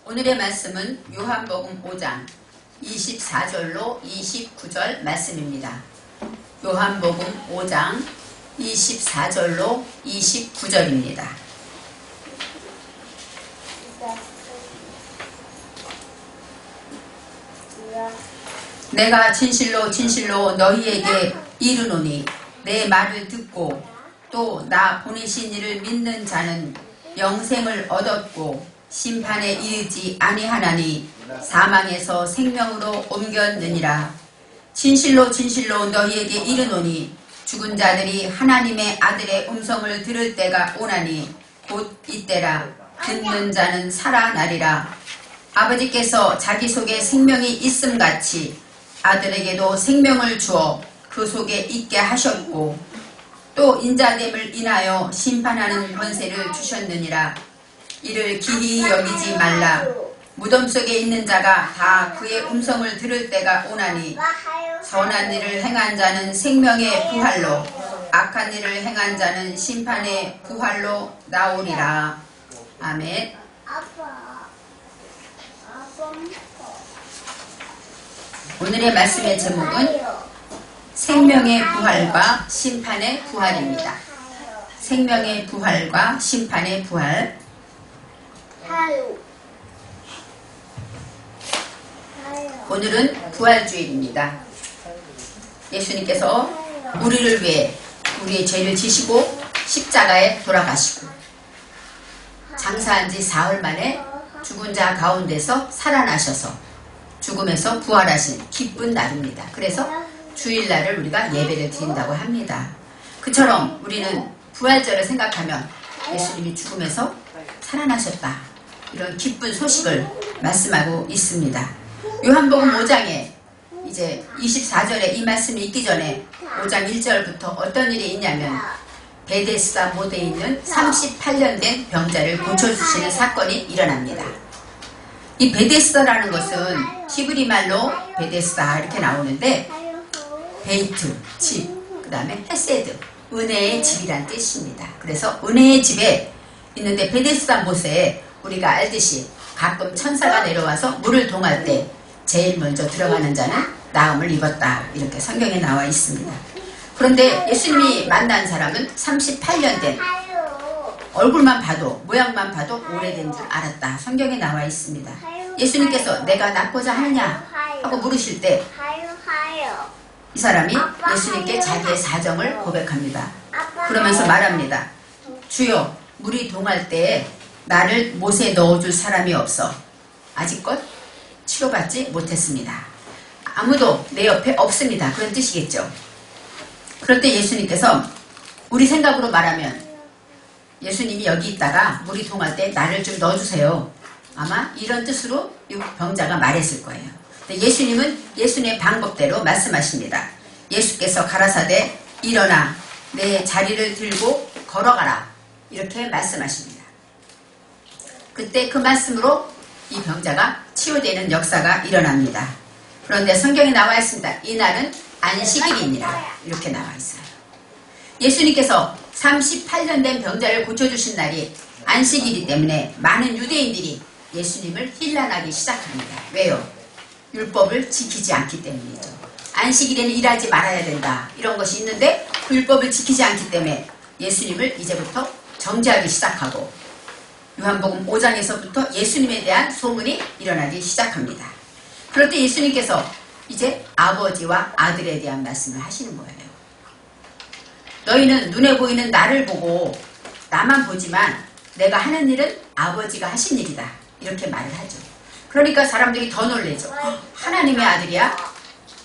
오늘의 말씀은 요한복음 5장 24절로 29절 말씀입니다. 요한복음 5장 24절로 29절입니다. 내가 진실로 진실로 너희에게 이르노니 내 말을 듣고 또 나 보내신 이를 믿는 자는 영생을 얻었고 심판에 이르지 아니하나니 사망에서 생명으로 옮겼느니라. 진실로 진실로 너희에게 이르노니 죽은 자들이 하나님의 아들의 음성을 들을 때가 오나니 곧 이때라. 듣는 자는 살아나리라. 아버지께서 자기 속에 생명이 있음같이 아들에게도 생명을 주어 그 속에 있게 하셨고 또 인자됨을 인하여 심판하는 권세를 주셨느니라. 이를 기히 여기지 말라. 무덤 속에 있는 자가 다 그의 음성을 들을 때가 오나니 선한 일을 행한 자는 생명의 부활로 악한 일을 행한 자는 심판의 부활로 나오리라. 아멘. 오늘의 말씀의 제목은 생명의 부활과 심판의 부활입니다. 생명의 부활과 심판의 부활. 오늘은 부활주일입니다. 예수님께서 우리를 위해 우리의 죄를 지시고 십자가에 돌아가시고 장사한 지 사흘 만에 죽은 자 가운데서 살아나셔서 죽음에서 부활하신 기쁜 날입니다. 그래서 주일날을 우리가 예배를 드린다고 합니다. 그처럼 우리는 부활절을 생각하면 예수님이 죽음에서 살아나셨다. 이런 기쁜 소식을 말씀하고 있습니다. 요한복음 5장에 이제 24절에 이 말씀이 있기 전에 5장 1절부터 어떤 일이 있냐면 베데스다 못에 있는 38년 된 병자를 고쳐주시는 사건이 일어납니다. 이 베데스다라는 것은 히브리 말로 베데스다 이렇게 나오는데 베이트, 집, 그 다음에 헤세드, 은혜의 집이란 뜻입니다. 그래서 은혜의 집에 있는데 베데스다 못에 우리가 알듯이 가끔 천사가 내려와서 물을 동할 때 제일 먼저 들어가는 자는 나음을 입었다. 이렇게 성경에 나와 있습니다. 그런데 예수님이 만난 사람은 38년 된 얼굴만 봐도 모양만 봐도 오래된 줄 알았다. 성경에 나와 있습니다. 예수님께서 내가 낫고자 하느냐 하고 물으실 때 이 사람이 예수님께 자기의 사정을 고백합니다. 그러면서 말합니다. 주여 물이 동할 때에 나를 못에 넣어줄 사람이 없어 아직껏 치료받지 못했습니다. 아무도 내 옆에 없습니다. 그런 뜻이겠죠. 그럴 때 예수님께서 우리 생각으로 말하면 예수님이 여기 있다가 물이 동할 때 나를 좀 넣어주세요. 아마 이런 뜻으로 이 병자가 말했을 거예요. 근데 예수님은 예수님의 방법대로 말씀하십니다. 예수께서 가라사대 일어나 내 자리를 들고 걸어가라. 이렇게 말씀하십니다. 그때 그 말씀으로 이 병자가 치유되는 역사가 일어납니다. 그런데 성경에 나와 있습니다. 이날은 안식일이니라. 이렇게 나와 있어요. 예수님께서 38년 된 병자를 고쳐주신 날이 안식일이기 때문에 많은 유대인들이 예수님을 힐난하기 시작합니다. 왜요? 율법을 지키지 않기 때문이죠. 안식일에는 일하지 말아야 된다. 이런 것이 있는데 그 율법을 지키지 않기 때문에 예수님을 이제부터 정죄하기 시작하고 요한복음 5장에서부터 예수님에 대한 소문이 일어나기 시작합니다. 그럴 때 예수님께서 이제 아버지와 아들에 대한 말씀을 하시는 거예요. 너희는 눈에 보이는 나를 보고 나만 보지만 내가 하는 일은 아버지가 하신 일이다. 이렇게 말을 하죠. 그러니까 사람들이 더 놀래죠. 하나님의 아들이야?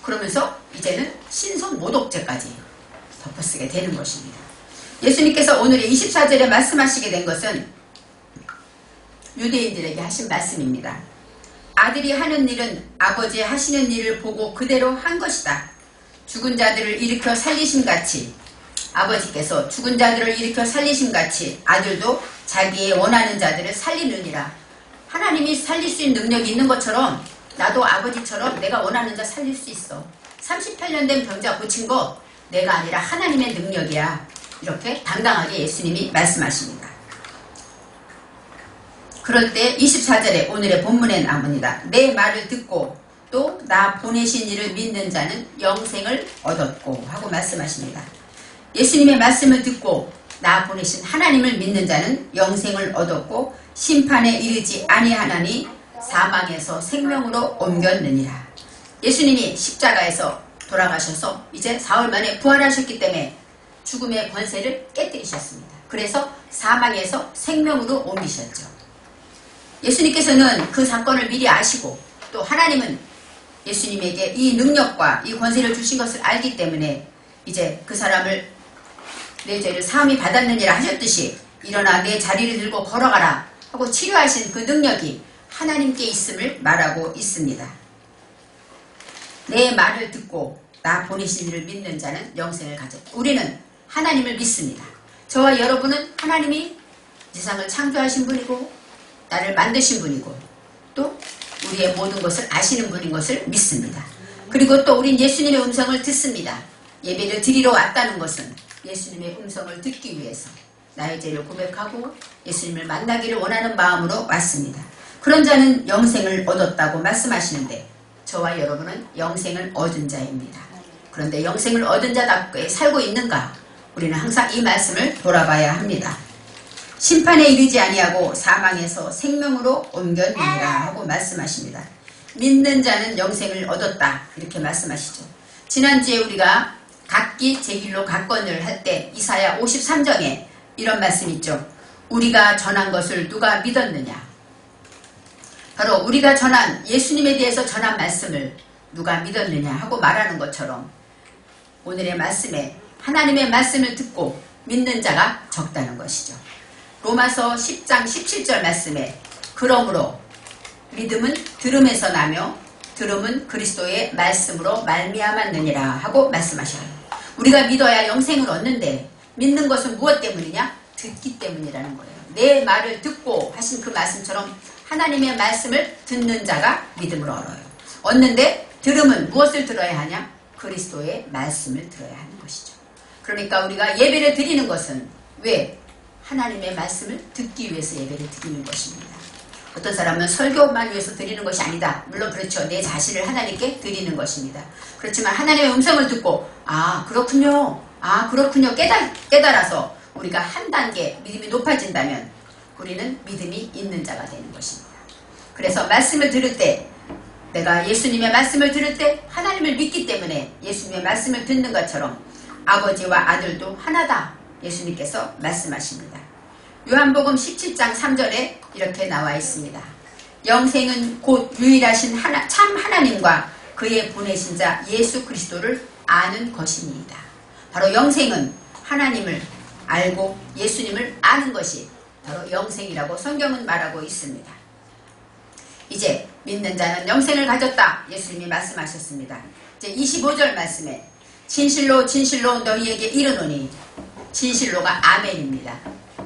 그러면서 이제는 신성모독죄까지 덮어쓰게 되는 것입니다. 예수님께서 오늘의 24절에 말씀하시게 된 것은 유대인들에게 하신 말씀입니다. 아들이 하는 일은 아버지 하시는 일을 보고 그대로 한 것이다. 죽은 자들을 일으켜 살리심같이 아버지께서 죽은 자들을 일으켜 살리심같이 아들도 자기의 원하는 자들을 살리느니라. 하나님이 살릴 수 있는 능력이 있는 것처럼 나도 아버지처럼 내가 원하는 자 살릴 수 있어. 38년 된 병자 고친 거 내가 아니라 하나님의 능력이야. 이렇게 당당하게 예수님이 말씀하십니다. 그럴 때 24절에 오늘의 본문에 나옵니다. 내 말을 듣고 또 나 보내신 이를 믿는 자는 영생을 얻었고 하고 말씀하십니다. 예수님의 말씀을 듣고 나 보내신 하나님을 믿는 자는 영생을 얻었고 심판에 이르지 아니하나니 사망에서 생명으로 옮겼느니라. 예수님이 십자가에서 돌아가셔서 이제 사흘 만에 부활하셨기 때문에 죽음의 권세를 깨뜨리셨습니다. 그래서 사망에서 생명으로 옮기셨죠. 예수님께서는 그 사건을 미리 아시고 또 하나님은 예수님에게 이 능력과 이 권세를 주신 것을 알기 때문에 이제 그 사람을 내 죄를 사함이 받았느니라 하셨듯이 일어나 내 자리를 들고 걸어가라 하고 치료하신 그 능력이 하나님께 있음을 말하고 있습니다. 내 말을 듣고 나 보내신 이를 믿는 자는 영생을 가졌다. 우리는 하나님을 믿습니다. 저와 여러분은 하나님이 세상을 창조하신 분이고 나를 만드신 분이고 또 우리의 모든 것을 아시는 분인 것을 믿습니다. 그리고 또 우린 예수님의 음성을 듣습니다. 예배를 드리러 왔다는 것은 예수님의 음성을 듣기 위해서 나의 죄를 고백하고 예수님을 만나기를 원하는 마음으로 왔습니다. 그런 자는 영생을 얻었다고 말씀하시는데 저와 여러분은 영생을 얻은 자입니다. 그런데 영생을 얻은 자답게 살고 있는가? 우리는 항상 이 말씀을 돌아봐야 합니다. 심판에 이르지 아니하고 사망에서 생명으로 옮겼느니라 하고 말씀하십니다. 믿는 자는 영생을 얻었다 이렇게 말씀하시죠. 지난주에 우리가 각기 제 길로 각건을 할 때 이사야 53장에 이런 말씀 있죠. 우리가 전한 것을 누가 믿었느냐. 바로 우리가 전한 예수님에 대해서 전한 말씀을 누가 믿었느냐 하고 말하는 것처럼 오늘의 말씀에 하나님의 말씀을 듣고 믿는 자가 적다는 것이죠. 로마서 10장 17절 말씀에 그러므로 믿음은 들음에서 나며 들음은 그리스도의 말씀으로 말미암았느니라 하고 말씀하셔요. 우리가 믿어야 영생을 얻는데 믿는 것은 무엇 때문이냐? 듣기 때문이라는 거예요. 내 말을 듣고 하신 그 말씀처럼 하나님의 말씀을 듣는 자가 믿음을 얻어요. 얻는데 들음은 무엇을 들어야 하냐? 그리스도의 말씀을 들어야 하는 것이죠. 그러니까 우리가 예배를 드리는 것은 왜? 하나님의 말씀을 듣기 위해서 예배를 드리는 것입니다. 어떤 사람은 설교만 위해서 드리는 것이 아니다. 물론 그렇죠. 내 자신을 하나님께 드리는 것입니다. 그렇지만 하나님의 음성을 듣고 그렇군요. 그렇군요. 깨달아서 우리가 한 단계 믿음이 높아진다면 우리는 믿음이 있는 자가 되는 것입니다. 그래서 말씀을 들을 때 내가 예수님의 말씀을 들을 때 하나님을 믿기 때문에 예수님의 말씀을 듣는 것처럼 아버지와 아들도 하나다. 예수님께서 말씀하십니다. 요한복음 17장 3절에 이렇게 나와 있습니다. 영생은 곧 유일하신 참 하나님과 그의 보내신 자 예수 그리스도를 아는 것입니다. 바로 영생은 하나님을 알고 예수님을 아는 것이 바로 영생이라고 성경은 말하고 있습니다. 이제 믿는 자는 영생을 가졌다. 예수님이 말씀하셨습니다. 이제 25절 말씀에 진실로 진실로 너희에게 이르노니 진실로가 아멘입니다.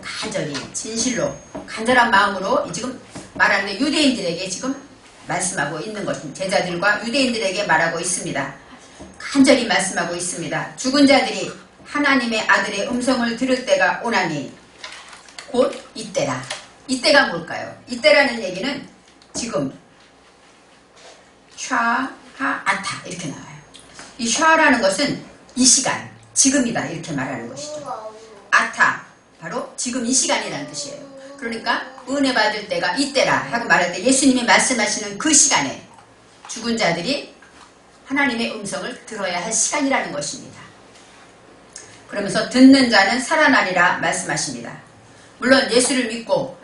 간절히 진실로 간절한 마음으로 지금 말하는 유대인들에게 지금 말씀하고 있는 것입니다. 제자들과 유대인들에게 말하고 있습니다. 간절히 말씀하고 있습니다. 죽은 자들이 하나님의 아들의 음성을 들을 때가 오나니 곧 이때라. 이때가 뭘까요? 이때라는 얘기는 지금 샤하아타 이렇게 나와요. 이 샤라는 것은 이 시간, 지금이다 이렇게 말하는 것이죠. 아타, 바로 지금 이 시간이라는 뜻이에요. 그러니까 은혜 받을 때가 이때라 하고 말할 때 예수님이 말씀하시는 그 시간에 죽은 자들이 하나님의 음성을 들어야 할 시간이라는 것입니다. 그러면서 듣는 자는 살아나리라 말씀하십니다. 물론 예수님을 믿고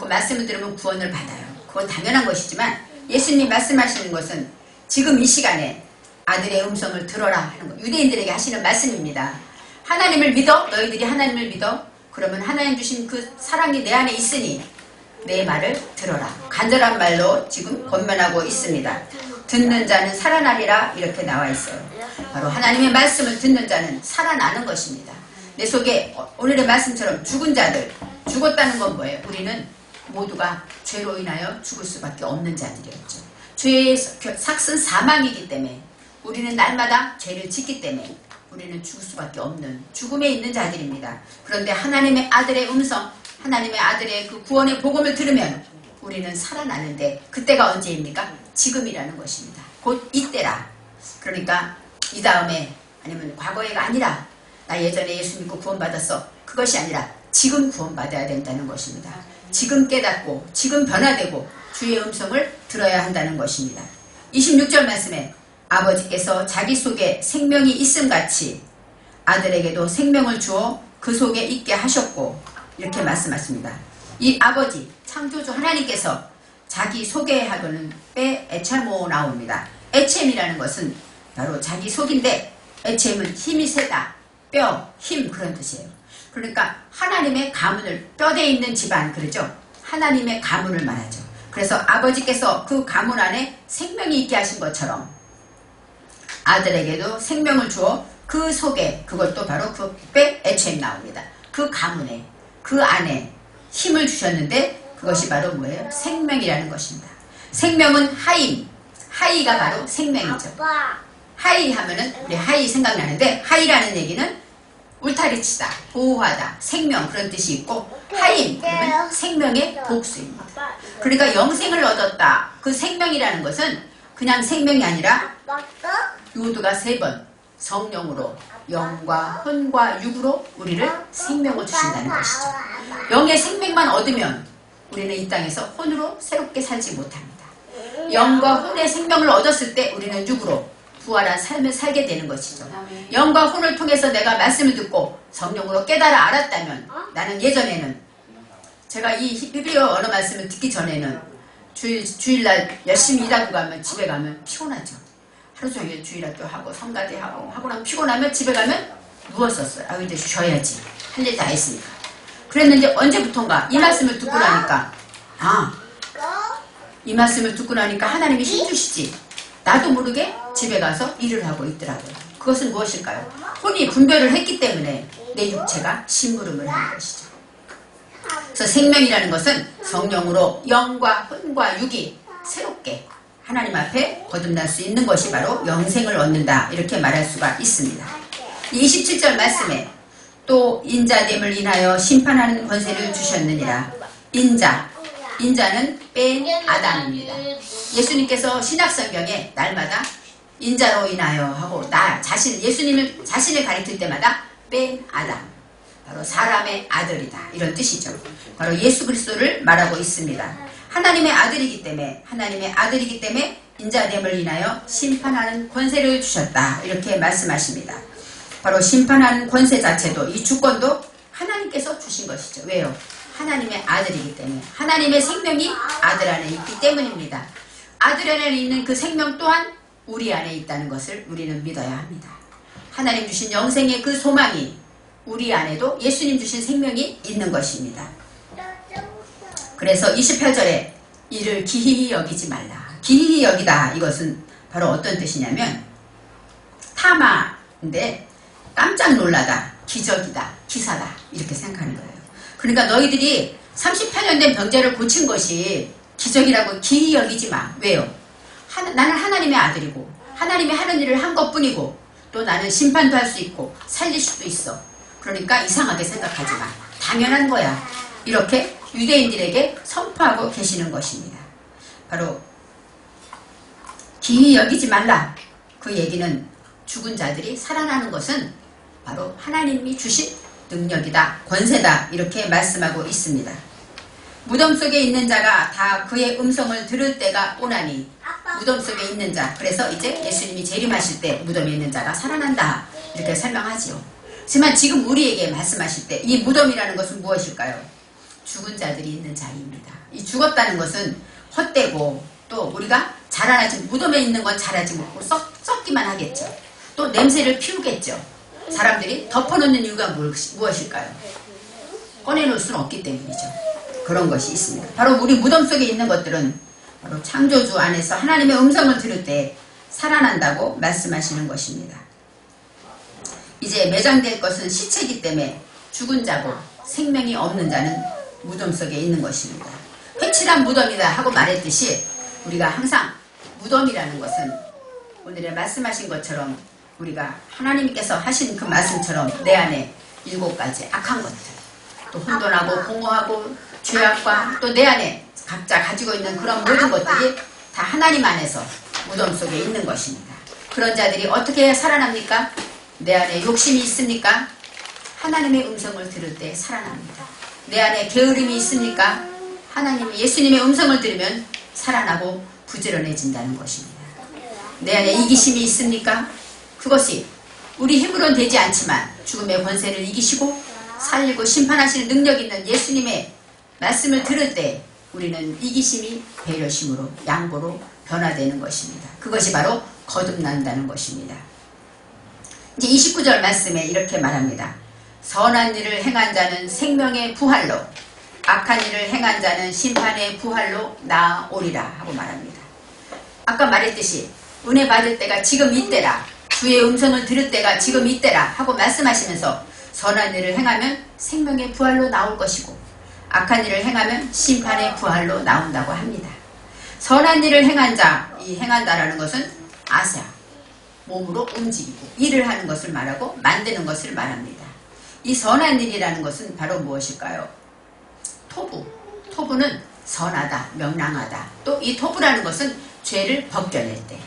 말씀을 들으면 구원을 받아요. 그건 당연한 것이지만 예수님이 말씀하시는 것은 지금 이 시간에 아들의 음성을 들어라 하는 것. 유대인들에게 하시는 말씀입니다. 하나님을 믿어? 너희들이 하나님을 믿어? 그러면 하나님 주신 그 사랑이 내 안에 있으니 내 말을 들어라. 간절한 말로 지금 권면하고 있습니다. 듣는 자는 살아나리라 이렇게 나와 있어요. 바로 하나님의 말씀을 듣는 자는 살아나는 것입니다. 내 속에 오늘의 말씀처럼 죽은 자들, 죽었다는 건 뭐예요? 우리는 모두가 죄로 인하여 죽을 수밖에 없는 자들이었죠. 죄의 삭은 사망이기 때문에 우리는 날마다 죄를 짓기 때문에 우리는 죽을 수밖에 없는 죽음에 있는 자들입니다. 그런데 하나님의 아들의 음성, 하나님의 아들의 그 구원의 복음을 들으면 우리는 살아나는데 그때가 언제입니까? 지금이라는 것입니다. 곧 이때라. 그러니까 이 다음에 아니면 과거에가 아니라 나 예전에 예수 믿고 구원받았어. 그것이 아니라 지금 구원받아야 된다는 것입니다. 지금 깨닫고 지금 변화되고 주의 음성을 들어야 한다는 것입니다. 26절 말씀에 아버지께서 자기 속에 생명이 있음같이 아들에게도 생명을 주어 그 속에 있게 하셨고 이렇게 말씀하십니다. 이 아버지 창조주 하나님께서 자기 속에 하고는 빼 에체모 나옵니다. 에체미라는 것은 바로 자기 속인데 에체임은 힘이 세다. 뼈, 힘 그런 뜻이에요. 그러니까 하나님의 가문을 뼈대에 있는 집안 그러죠. 하나님의 가문을 말하죠. 그래서 아버지께서 그 가문 안에 생명이 있게 하신 것처럼 아들에게도 생명을 주어 그 속에 그것도 바로 그 빼 에체임 나옵니다. 그 가문에 그 안에 힘을 주셨는데 그것이 바로 뭐예요? 생명이라는 것입니다. 생명은 하임, 하이가 바로 생명이죠. 하이 하면은 우리 하이 생각나는데 하이라는 얘기는 울타리치다, 보호하다, 생명 그런 뜻이 있고 하임 그러면 생명의 복수입니다. 그러니까 영생을 얻었다. 그 생명이라는 것은 그냥 생명이 아니라 요두가 3번 성령으로 영과 혼과 육으로 우리를 생명을 주신다는 것이죠. 영의 생명만 얻으면 우리는 이 땅에서 혼으로 새롭게 살지 못합니다. 영과 혼의 생명을 얻었을 때 우리는 육으로 부활한 삶을 살게 되는 것이죠. 영과 혼을 통해서 내가 말씀을 듣고 성령으로 깨달아 알았다면 나는 예전에는 제가 이 히브리어 언어 말씀을 듣기 전에는 주일날 열심히 일하고 가면 집에 가면 피곤하죠. 하루 종일 주일학교 하고 성가대 하고 나면 피곤하면 집에 가면 누웠었어요. 아 이제 쉬어야지. 할 일 다 했으니까. 그랬는데 언제부턴가 이 말씀을 듣고 나니까 이 말씀을 듣고 나니까 하나님이 힘주시지. 나도 모르게 집에 가서 일을 하고 있더라고요. 그것은 무엇일까요? 혼이 분별을 했기 때문에 내 육체가 심부름을 하는 것이죠. 그래서 생명이라는 것은 성령으로 영과 혼과 육이 새롭게 하나님 앞에 거듭날 수 있는 것이 바로 영생을 얻는다. 이렇게 말할 수가 있습니다. 27절 말씀에 또 인자됨을 인하여 심판하는 권세를 주셨느니라. 인자는 뺀 아담입니다. 예수님께서 신약성경에 날마다 인자로 인하여 하고 자신을 가리킬 때마다 뺀 아담 바로 사람의 아들이다 이런 뜻이죠. 바로 예수 그리스도를 말하고 있습니다. 하나님의 아들이기 때문에 인자됨을 인하여 심판하는 권세를 주셨다 이렇게 말씀하십니다. 바로 심판하는 권세 자체도 이 주권도 하나님께서 주신 것이죠. 왜요? 하나님의 아들이기 때문에 하나님의 생명이 아들 안에 있기 때문입니다. 아들 안에 있는 그 생명 또한 우리 안에 있다는 것을 우리는 믿어야 합니다. 하나님 주신 영생의 그 소망이 우리 안에도 예수님 주신 생명이 있는 것입니다. 그래서 28절에 이를 기이히 여기지 말라. 기이히 여기다 이것은 바로 어떤 뜻이냐면 타마인데 깜짝 놀라다, 기적이다, 기사다 이렇게 생각하는 거예요. 그러니까 너희들이 38년 된 병자를 고친 것이 기적이라고 기이히 여기지 마. 왜요? 나는 하나님의 아들이고 하나님이 하는 일을 한 것뿐이고 또 나는 심판도 할 수 있고 살릴 수도 있어. 그러니까 이상하게 생각하지 마. 당연한 거야. 이렇게 유대인들에게 선포하고 계시는 것입니다. 바로 기이히 여기지 말라. 그 얘기는 죽은 자들이 살아나는 것은 바로 하나님이 주신 능력이다, 권세다 이렇게 말씀하고 있습니다. 무덤 속에 있는 자가 다 그의 음성을 들을 때가 오나니 무덤 속에 있는 자 그래서 이제 예수님이 재림하실 때 무덤에 있는 자가 살아난다 이렇게 설명하지요. 하지만 지금 우리에게 말씀하실 때 이 무덤이라는 것은 무엇일까요? 죽은 자들이 있는 자리입니다. 이 죽었다는 것은 헛되고 또 우리가 자라나지 무덤에 있는 건 자라지 못하고 썩기만 하겠죠. 또 냄새를 피우겠죠. 사람들이 덮어놓는 이유가 무엇일까요? 꺼내놓을 수는 없기 때문이죠. 그런 것이 있습니다. 바로 우리 무덤 속에 있는 것들은 바로 창조주 안에서 하나님의 음성을 들을 때 살아난다고 말씀하시는 것입니다. 이제 매장될 것은 시체이기 때문에 죽은 자고 생명이 없는 자는 무덤 속에 있는 것입니다. 회칠한 무덤이다 하고 말했듯이 우리가 항상 무덤이라는 것은 오늘의 말씀하신 것처럼 우리가 하나님께서 하신 그 말씀처럼 내 안에 7가지 악한 것들 또 혼돈하고 공허하고 죄악과 또 내 안에 각자 가지고 있는 그런 모든 것들이 다 하나님 안에서 무덤 속에 있는 것입니다. 그런 자들이 어떻게 살아납니까? 내 안에 욕심이 있습니까? 하나님의 음성을 들을 때 살아납니다. 내 안에 게으름이 있습니까? 하나님이 예수님의 음성을 들으면 살아나고 부지런해진다는 것입니다. 내 안에 이기심이 있습니까? 그것이 우리 힘으로는 되지 않지만 죽음의 권세를 이기시고 살리고 심판하시는 능력 있는 예수님의 말씀을 들을 때 우리는 이기심이 배려심으로 양보로 변화되는 것입니다. 그것이 바로 거듭난다는 것입니다. 이제 29절 말씀에 이렇게 말합니다. 선한 일을 행한 자는 생명의 부활로 악한 일을 행한 자는 심판의 부활로 나아오리라 하고 말합니다. 아까 말했듯이 은혜 받을 때가 지금 이때라, 주의 음성을 들을 때가 지금 이때라 하고 말씀하시면서 선한 일을 행하면 생명의 부활로 나올 것이고 악한 일을 행하면 심판의 부활로 나온다고 합니다. 선한 일을 행한 자, 이 행한다라는 것은 아사, 몸으로 움직이고 일을 하는 것을 말하고 만드는 것을 말합니다. 이 선한 일이라는 것은 바로 무엇일까요? 토부. 토부는 선하다, 명랑하다. 또 이 토부라는 것은 죄를 벗겨낼 때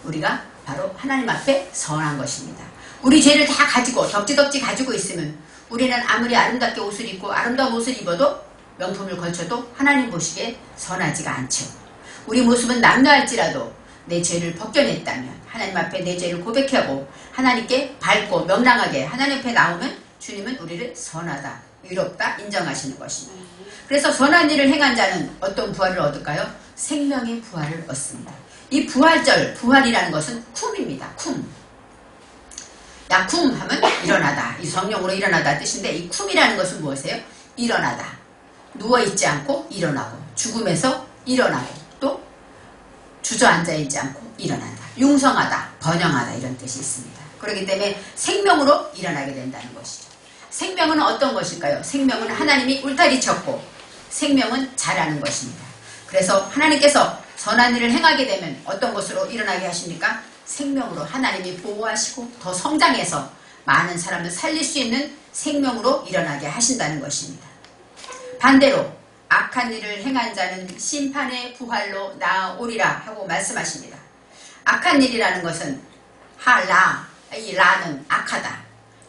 우리가 바로 하나님 앞에 선한 것입니다. 우리 죄를 다 가지고 덕지덕지 가지고 있으면 우리는 아무리 아름답게 옷을 입고 아름다운 옷을 입어도 명품을 걸쳐도 하나님 보시기에 선하지가 않죠. 우리 모습은 남루할지라도 내 죄를 벗겨냈다면 하나님 앞에 내 죄를 고백하고 하나님께 밝고 명랑하게 하나님 앞에 나오면 주님은 우리를 선하다, 의롭다 인정하시는 것입니다. 그래서 선한 일을 행한 자는 어떤 부활을 얻을까요? 생명의 부활을 얻습니다. 이 부활절, 부활이라는 것은 쿰입니다. 쿰. 야쿰 하면 일어나다. 이 성령으로 일어나다 뜻인데 이 쿰이라는 것은 무엇이에요? 일어나다. 누워있지 않고 일어나고 죽음에서 일어나고 또 주저앉아 있지 않고 일어난다. 융성하다, 번영하다 이런 뜻이 있습니다. 그렇기 때문에 생명으로 일어나게 된다는 것이죠. 생명은 어떤 것일까요? 생명은 하나님이 울타리 쳤고 생명은 자라는 것입니다. 그래서 하나님께서 선한 일을 행하게 되면 어떤 것으로 일어나게 하십니까? 생명으로 하나님이 보호하시고 더 성장해서 많은 사람을 살릴 수 있는 생명으로 일어나게 하신다는 것입니다. 반대로 악한 일을 행한 자는 심판의 부활로 나아오리라 하고 말씀하십니다. 악한 일이라는 것은 하라, 이 라는 악하다,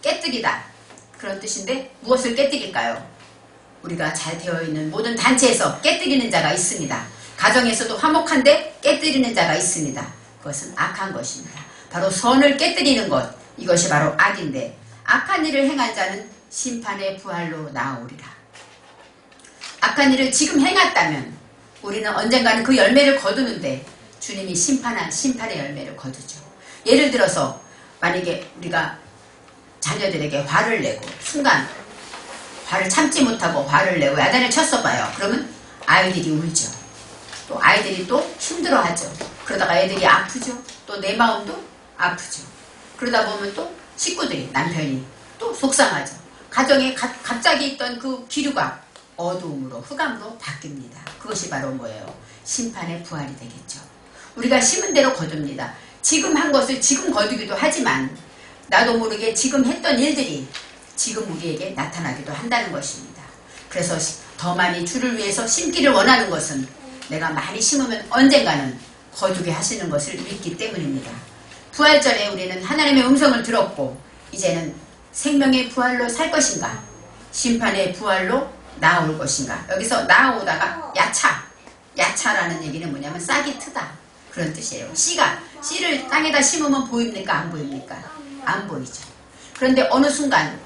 깨뜨리다 그런 뜻인데 무엇을 깨뜨릴까요? 우리가 잘 되어 있는 모든 단체에서 깨뜨리는 자가 있습니다. 가정에서도 화목한데 깨뜨리는 자가 있습니다. 그것은 악한 것입니다. 바로 선을 깨뜨리는 것, 이것이 바로 악인데 악한 일을 행한 자는 심판의 부활로 나아오리라. 악한 일을 지금 행했다면 우리는 언젠가는 그 열매를 거두는데 주님이 심판한 심판의 열매를 거두죠. 예를 들어서 만약에 우리가 자녀들에게 화를 내고 순간 화를 참지 못하고 화를 내고 야단을 쳤어봐요. 그러면 아이들이 울죠. 또 아이들이 또 힘들어하죠. 그러다가 애들이 아프죠. 또 내 마음도 아프죠. 그러다 보면 또 식구들이, 남편이 또 속상하죠. 가정에 갑자기 있던 그 기류가 어두움으로 흑암으로 바뀝니다. 그것이 바로 뭐예요? 심판의 부활이 되겠죠. 우리가 심은 대로 거둡니다. 지금 한 것을 지금 거두기도 하지만 나도 모르게 지금 했던 일들이 지금 우리에게 나타나기도 한다는 것입니다. 그래서 더 많이 주를 위해서 심기를 원하는 것은 내가 많이 심으면 언젠가는 거두게 하시는 것을 믿기 때문입니다. 부활절에 우리는 하나님의 음성을 들었고 이제는 생명의 부활로 살 것인가 심판의 부활로 나올 것인가. 여기서 나오다가 야차라는 얘기는 뭐냐면 싹이 트다 그런 뜻이에요. 씨를 땅에다 심으면 보입니까? 안 보입니까? 안 보이죠. 그런데 어느 순간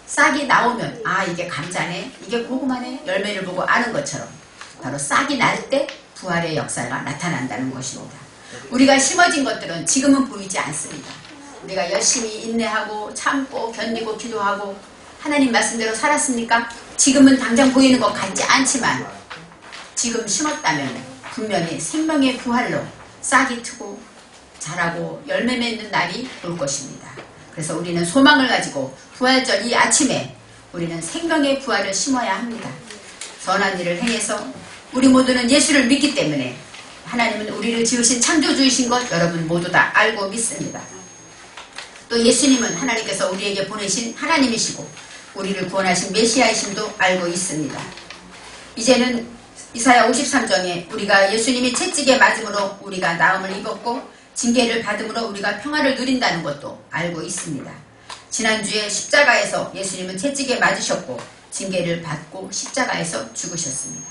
싹이 나오면 아 이게 감자네, 이게 고구마네 열매를 보고 아는 것처럼 바로 싹이 날 때 부활의 역사가 나타난다는 것입니다. 우리가 심어진 것들은 지금은 보이지 않습니다. 우리가 열심히 인내하고 참고 견디고 기도하고 하나님 말씀대로 살았습니까? 지금은 당장 보이는 것 같지 않지만 지금 심었다면 분명히 생명의 부활로 싹이 트고 자라고 열매 맺는 날이 올 것입니다. 그래서 우리는 소망을 가지고 부활절 이 아침에 우리는 생명의 부활을 심어야 합니다. 선한 일을 행해서 우리 모두는 예수를 믿기 때문에 하나님은 우리를 지으신 창조주이신 것 여러분 모두 다 알고 믿습니다. 또 예수님은 하나님께서 우리에게 보내신 하나님이시고 우리를 구원하신 메시아이심도 알고 있습니다. 이제는 이사야 53장에 우리가 예수님이 채찍에 맞음으로 우리가 나음을 입었고 징계를 받음으로 우리가 평화를 누린다는 것도 알고 있습니다. 지난주에 십자가에서 예수님은 채찍에 맞으셨고 징계를 받고 십자가에서 죽으셨습니다.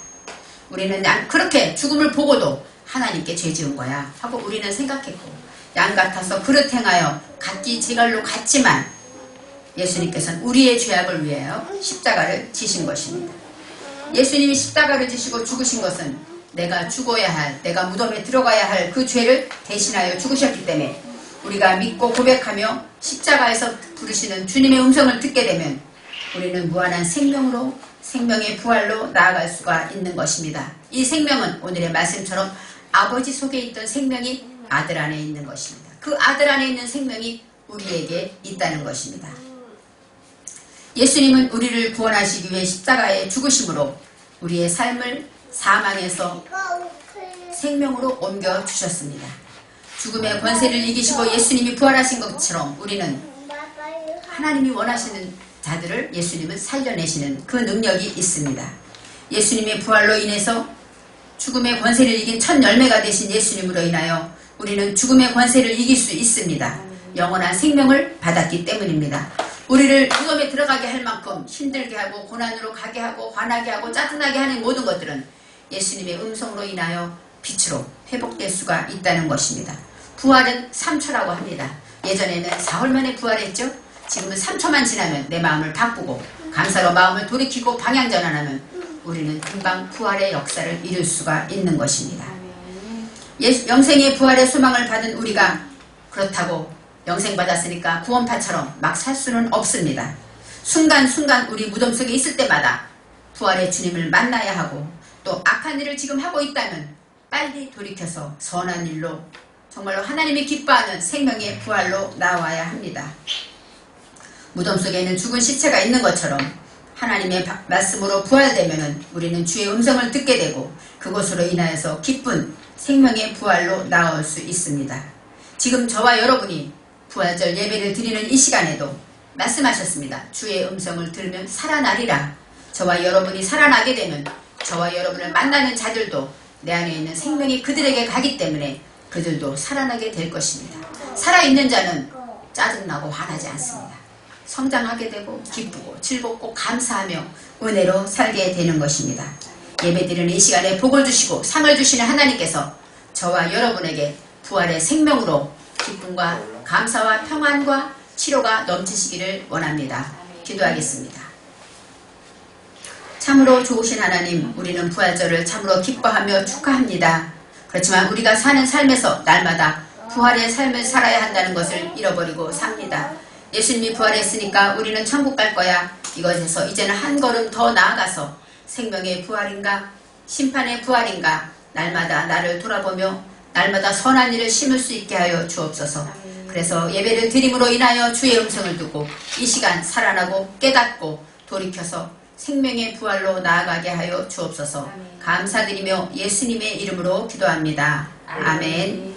우리는 그렇게 죽음을 보고도 하나님께 죄 지은 거야 하고 우리는 생각했고 양 같아서 그릇 행하여 각기 제갈로 갔지만 예수님께서는 우리의 죄악을 위하여 십자가를 지신 것입니다. 예수님이 십자가를 지시고 죽으신 것은 내가 죽어야 할, 내가 무덤에 들어가야 할 그 죄를 대신하여 죽으셨기 때문에 우리가 믿고 고백하며 십자가에서 부르시는 주님의 음성을 듣게 되면 우리는 무한한 생명으로 생명의 부활로 나아갈 수가 있는 것입니다. 이 생명은 오늘의 말씀처럼 아버지 속에 있던 생명이 아들 안에 있는 것입니다. 그 아들 안에 있는 생명이 우리에게 있다는 것입니다. 예수님은 우리를 구원하시기 위해 십자가에 죽으심으로 우리의 삶을 사망에서 생명으로 옮겨주셨습니다. 죽음의 권세를 이기시고 예수님이 부활하신 것처럼 우리는 하나님이 원하시는 자들을 예수님은 살려내시는 그 능력이 있습니다. 예수님의 부활로 인해서 죽음의 권세를 이긴 첫 열매가 되신 예수님으로 인하여 우리는 죽음의 권세를 이길 수 있습니다. 영원한 생명을 받았기 때문입니다. 우리를 무덤에 들어가게 할 만큼 힘들게 하고 고난으로 가게 하고 화나게 하고 짜증나게 하는 모든 것들은 예수님의 음성으로 인하여 빛으로 회복될 수가 있다는 것입니다. 부활은 3초라고 합니다. 예전에는 사흘 만에 부활했죠. 지금은 3초만 지나면 내 마음을 바꾸고 감사로 마음을 돌이키고 방향 전환하면 우리는 금방 부활의 역사를 이룰 수가 있는 것입니다. 영생의 부활의 소망을 받은 우리가 그렇다고 영생 받았으니까 구원파처럼 막 살 수는 없습니다. 순간순간 우리 무덤 속에 있을 때마다 부활의 주님을 만나야 하고 또 악한 일을 지금 하고 있다면 빨리 돌이켜서 선한 일로 정말로 하나님이 기뻐하는 생명의 부활로 나와야 합니다. 무덤 속에는 죽은 시체가 있는 것처럼 하나님의 말씀으로 부활되면 우리는 주의 음성을 듣게 되고 그것으로 인하여서 기쁜 생명의 부활로 나올 수 있습니다. 지금 저와 여러분이 부활절 예배를 드리는 이 시간에도 말씀하셨습니다. 주의 음성을 들으면 살아나리라. 저와 여러분이 살아나게 되면 저와 여러분을 만나는 자들도 내 안에 있는 생명이 그들에게 가기 때문에 그들도 살아나게 될 것입니다. 살아있는 자는 짜증나고 화나지 않습니다. 성장하게 되고 기쁘고 즐겁고 감사하며 은혜로 살게 되는 것입니다. 예배드리는 이 시간에 복을 주시고 상을 주시는 하나님께서 저와 여러분에게 부활의 생명으로 기쁨과 감사와 평안과 치료가 넘치시기를 원합니다. 기도하겠습니다. 참으로 좋으신 하나님, 우리는 부활절을 참으로 기뻐하며 축하합니다. 그렇지만 우리가 사는 삶에서 날마다 부활의 삶을 살아야 한다는 것을 잃어버리고 삽니다. 예수님이 부활했으니까 우리는 천국 갈 거야. 이것에서 이제는 한 걸음 더 나아가서 생명의 부활인가 심판의 부활인가 날마다 나를 돌아보며 날마다 선한 일을 심을 수 있게 하여 주옵소서. 그래서 예배를 드림으로 인하여 주의 음성을 듣고 이 시간 살아나고 깨닫고 돌이켜서 생명의 부활로 나아가게 하여 주옵소서. 감사드리며 예수님의 이름으로 기도합니다. 아멘.